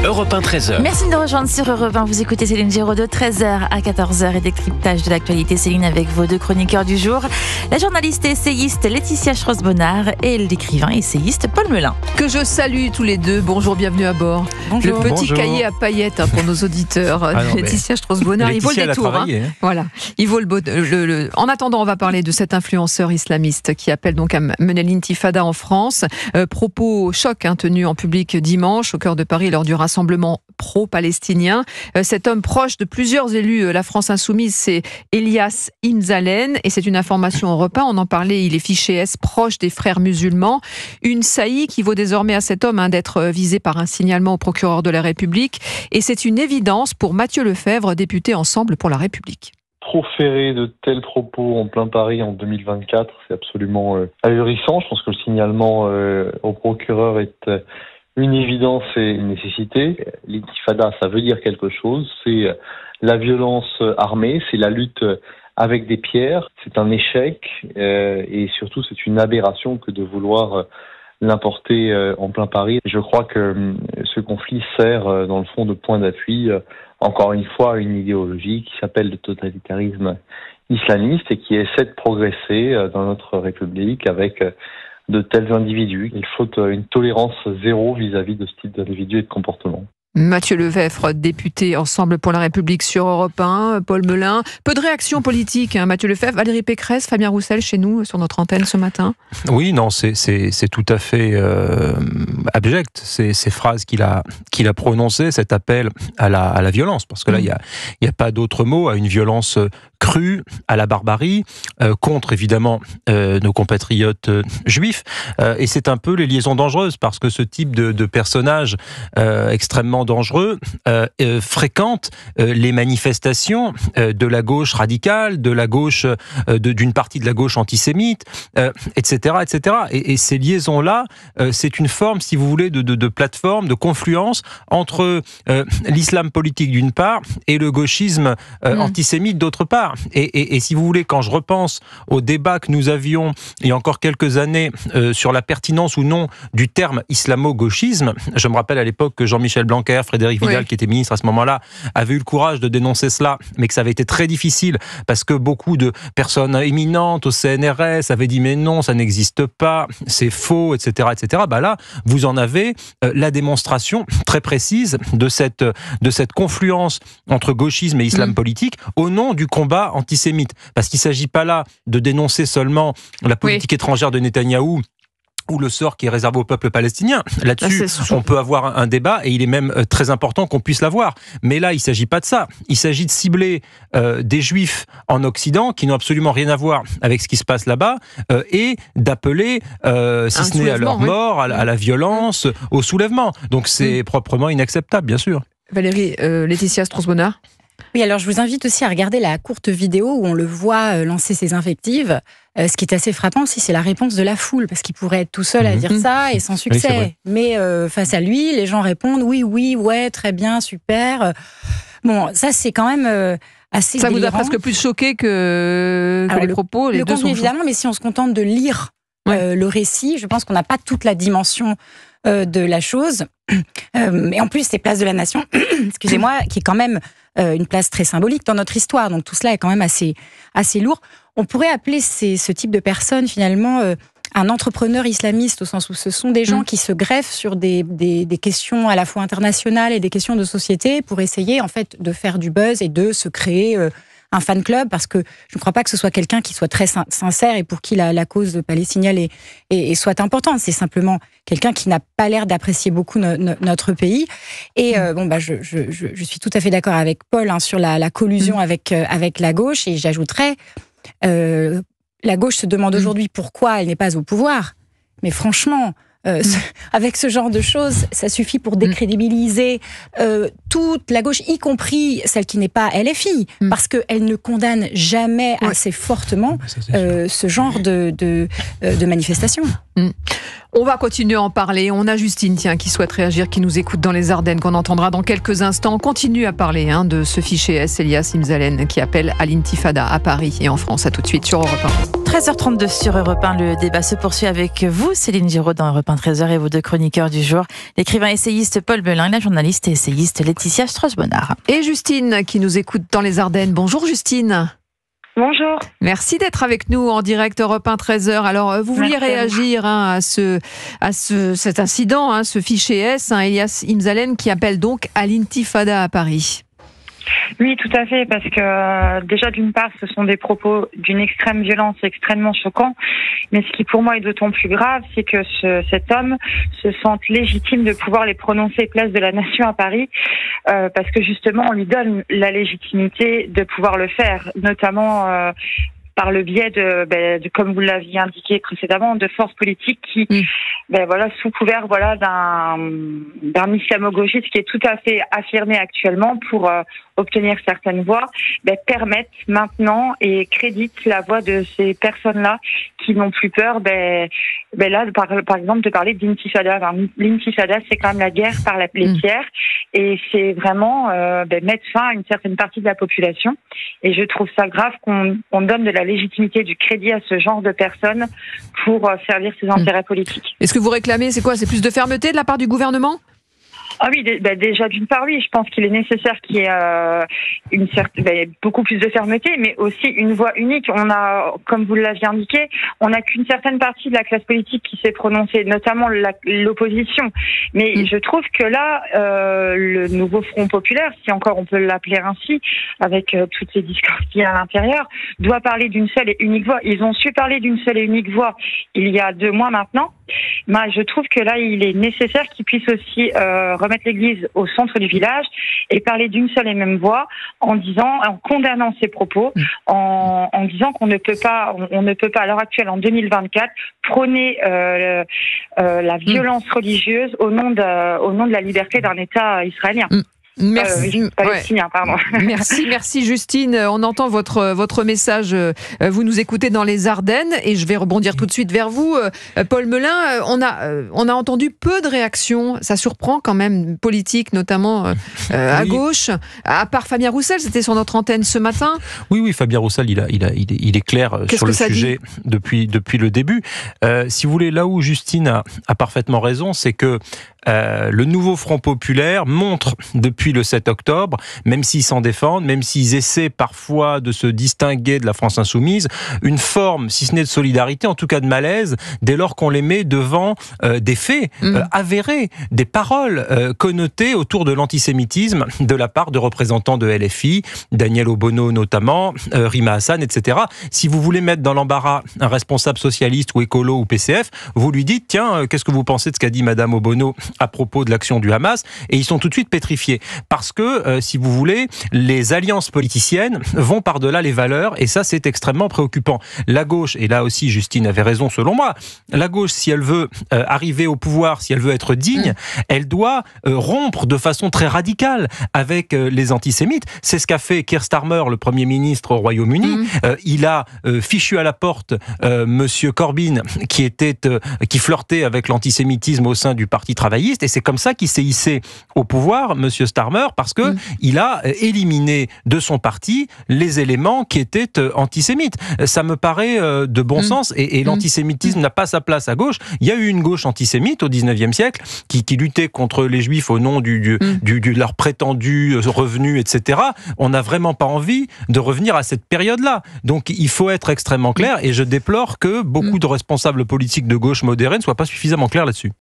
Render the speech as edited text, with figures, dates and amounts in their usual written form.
Europe 1 13h. Merci de nous rejoindre sur Europe 1. Vous écoutez Céline Giraud de 13h à 14h et décryptage de l'actualité. Céline avec vos deux chroniqueurs du jour, la journaliste et essayiste Laetitia Strauss-Bonnard et l'écrivain et essayiste Paul Melun. Que je salue tous les deux. Bonjour, bienvenue à bord. Bonjour. Le petit cahier à paillettes pour nos auditeurs. Laetitia Strauss-Bonnard, il vaut le détour. Voilà, il vaut le. En attendant, on va parler de cet influenceur islamiste qui appelle donc à mener l'intifada en France. Propos choc tenus en public dimanche au cœur de Paris lors du rassemblement pro-palestinien. Cet homme proche de plusieurs élus, la France Insoumise, c'est Elias Imzalen, et c'est une information Europe 1, on en parlait, il est fiché S, proche des frères musulmans. Une saillie qui vaut désormais à cet homme d'être visé par un signalement au procureur de la République, et c'est une évidence pour Mathieu Lefebvre, député Ensemble pour la République. Proférer de tels propos en plein Paris en 2024, c'est absolument ahurissant. Je pense que le signalement au procureur est une évidence et une nécessité. L'intifada, ça veut dire quelque chose. C'est la violence armée, c'est la lutte avec des pierres. C'est un échec et surtout c'est une aberration que de vouloir l'importer en plein Paris. Je crois que ce conflit sert dans le fond de point d'appui, encore une fois, à une idéologie qui s'appelle le totalitarisme islamiste et qui essaie de progresser dans notre République avec de tels individus. Il faut une tolérance zéro vis-à-vis de ce type d'individus et de comportement. Mathieu Lefebvre, député Ensemble pour la République sur Europe 1, Paul Melun. Peu de réactions politiques, Mathieu Lefebvre. Valérie Pécresse, Fabien Roussel chez nous sur notre antenne ce matin. Oui, non, c'est tout à fait abject, ces phrases qu'il a prononcées, cet appel à la violence, parce que là, il y a pas d'autre mot, à une violence crue, à la barbarie, contre évidemment nos compatriotes juifs. Et c'est un peu les liaisons dangereuses, parce que ce type de personnage extrêmement dangereux fréquente les manifestations de la gauche radicale, de la gauche, d'une partie de la gauche antisémite, etc., etc. Et ces liaisons-là, c'est une forme, si vous voulez, de plateforme, de confluence entre l'islam politique d'une part et le gauchisme antisémite d'autre part. Et si vous voulez, quand je repense au débat que nous avions il y a encore quelques années sur la pertinence ou non du terme islamo-gauchisme, je me rappelle à l'époque que Jean-Michel Blanquer, Frédéric Vidal, qui était ministre à ce moment-là, avait eu le courage de dénoncer cela, mais que ça avait été très difficile parce que beaucoup de personnes éminentes au CNRS avaient dit mais non, ça n'existe pas, c'est faux, etc., etc. Bah là, vous en avez la démonstration très précise de cette confluence entre gauchisme et islam politique au nom du combat antisémite. Parce qu'il ne s'agit pas là de dénoncer seulement la politique étrangère de Netanyahou ou le sort qui est réservé au peuple palestinien. Là-dessus, on peut avoir un débat, et il est même très important qu'on puisse l'avoir. Mais là, il ne s'agit pas de ça. Il s'agit de cibler des juifs en Occident qui n'ont absolument rien à voir avec ce qui se passe là-bas, et d'appeler, si ce n'est à leur mort, à la violence, au soulèvement. Donc c'est proprement inacceptable, bien sûr. Valérie, Laetitia Strauss-Bonnard. Oui, alors je vous invite aussi à regarder la courte vidéo où on le voit lancer ses invectives. Ce qui est assez frappant aussi, c'est la réponse de la foule, parce qu'il pourrait être tout seul à dire ça et sans succès. Oui, mais face à lui, les gens répondent oui, ouais, très bien, super. Bon, ça c'est quand même assez ça délirant. Vous a presque plus choqué que les propos. Le contenu évidemment, mais si on se contente de lire le récit, je pense qu'on n'a pas toute la dimension de la chose. Mais en plus, c'est Place de la Nation, excusez-moi, qui est quand même une place très symbolique dans notre histoire. Donc tout cela est quand même assez lourd. On pourrait appeler ce type de personnes finalement un entrepreneur islamiste, au sens où ce sont des gens qui se greffent sur des questions à la fois internationales et des questions de société pour essayer en fait de faire du buzz et de se créer un fan club, parce que je ne crois pas que ce soit quelqu'un qui soit très sincère et pour qui la cause palestinienne soit importante. C'est simplement quelqu'un qui n'a pas l'air d'apprécier beaucoup notre pays. Et je suis tout à fait d'accord avec Paul sur la collusion avec la gauche, et j'ajouterais la gauche se demande aujourd'hui pourquoi elle n'est pas au pouvoir. Mais franchement, avec ce genre de choses, ça suffit pour décrédibiliser toute la gauche, y compris celle qui n'est pas LFI, parce qu'elle ne condamne jamais assez fortement ce genre de manifestation. On va continuer à en parler. On a Justine, qui souhaite réagir, qui nous écoute dans les Ardennes, qu'on entendra dans quelques instants. On continue à parler de ce fichier S, Elias Imzalen, qui appelle à l'intifada à Paris et en France. À tout de suite sur Europe 1. 13h32 sur Europe 1. Le débat se poursuit avec vous, Céline Giraud, dans Europe 1 13h, et vos deux chroniqueurs du jour, l'écrivain essayiste Paul Melun et la journaliste et essayiste Laetitia Strauss-Bonnard. Et Justine, qui nous écoute dans les Ardennes. Bonjour Justine. Bonjour. Merci d'être avec nous en direct Europe 1 13h. Alors, vous vouliez réagir à cet incident, ce fichier S, Elias Imzalen, qui appelle donc à l'intifada à Paris. Oui, tout à fait, parce que déjà d'une part, ce sont des propos d'une extrême violence extrêmement choquants, mais ce qui pour moi est d'autant plus grave, c'est que cet homme se sente légitime de pouvoir les prononcer place de la Nation à Paris, parce que justement on lui donne la légitimité de pouvoir le faire, notamment par le biais de, comme vous l'aviez indiqué précédemment, de forces politiques qui, sous couvert d'un islamo-gauchiste qui est tout à fait affirmé actuellement pour obtenir certaines voix, permettent maintenant et créditent la voix de ces personnes-là qui n'ont plus peur, là, par exemple, de parler d'intifada. Alors, l'intifada, c'est quand même la guerre par les pierres, et c'est vraiment mettre fin à une certaine partie de la population. Et je trouve ça grave qu'on donne de la légitimité, du crédit à ce genre de personnes pour servir ses intérêts politiques. Et ce que vous réclamez, c'est quoi? C'est plus de fermeté de la part du gouvernement? Ah oui, déjà d'une part, oui, je pense qu'il est nécessaire qu'il y ait beaucoup plus de fermeté, mais aussi une voix unique. On a, comme vous l'aviez indiqué, on n'a qu'une certaine partie de la classe politique qui s'est prononcée, notamment l'opposition. Mais je trouve que là, le nouveau Front populaire, si encore on peut l'appeler ainsi, avec toutes les discours qu'il y a à l'intérieur, doit parler d'une seule et unique voix. Ils ont su parler d'une seule et unique voix il y a 2 mois maintenant. Je trouve que là, il est nécessaire qu'ils puissent aussi remettre l'église au centre du village et parler d'une seule et même voix en condamnant ces propos, en disant qu'on ne peut pas, à l'heure actuelle, en 2024, prôner la violence religieuse au nom de la liberté d'un État israélien. Merci. Pardon. Merci Justine. On entend votre message. Vous nous écoutez dans les Ardennes et je vais rebondir tout de suite vers vous, Paul Melun. On a entendu peu de réactions. Ça surprend quand même, politique notamment à gauche. À part Fabien Roussel, c'était sur notre antenne ce matin. Oui, Fabien Roussel, il est clair sur le sujet depuis le début. Si vous voulez, là où Justine a parfaitement raison, c'est que le nouveau Front populaire montre depuis le 7 octobre, même s'ils s'en défendent, même s'ils essaient parfois de se distinguer de la France insoumise, une forme, si ce n'est de solidarité, en tout cas de malaise, dès lors qu'on les met devant des faits avérés, des paroles connotées autour de l'antisémitisme de la part de représentants de LFI, Daniel Obono notamment, Rima Hassan, etc. Si vous voulez mettre dans l'embarras un responsable socialiste ou écolo ou PCF, vous lui dites, tiens, qu'est-ce que vous pensez de ce qu'a dit Madame Obono à propos de l'action du Hamas, et ils sont tout de suite pétrifiés. Parce que, si vous voulez, les alliances politiciennes vont par-delà les valeurs, et ça, c'est extrêmement préoccupant. La gauche, et là aussi, Justine avait raison selon moi, la gauche, si elle veut arriver au pouvoir, si elle veut être digne, elle doit rompre de façon très radicale avec les antisémites. C'est ce qu'a fait Keir Starmer, le Premier ministre au Royaume-Uni. Il a fichu à la porte Monsieur Corbyn, qui flirtait avec l'antisémitisme au sein du Parti travailliste, et c'est comme ça qu'il s'est hissé au pouvoir, Monsieur Starmer, parce que il a éliminé de son parti les éléments qui étaient antisémites. Ça me paraît de bon sens, et l'antisémitisme n'a pas sa place à gauche. Il y a eu une gauche antisémite au 19e siècle qui luttait contre les juifs au nom de leur prétendu revenu, etc. On n'a vraiment pas envie de revenir à cette période-là. Donc il faut être extrêmement clair, et je déplore que beaucoup de responsables politiques de gauche modérés ne soient pas suffisamment clairs là-dessus.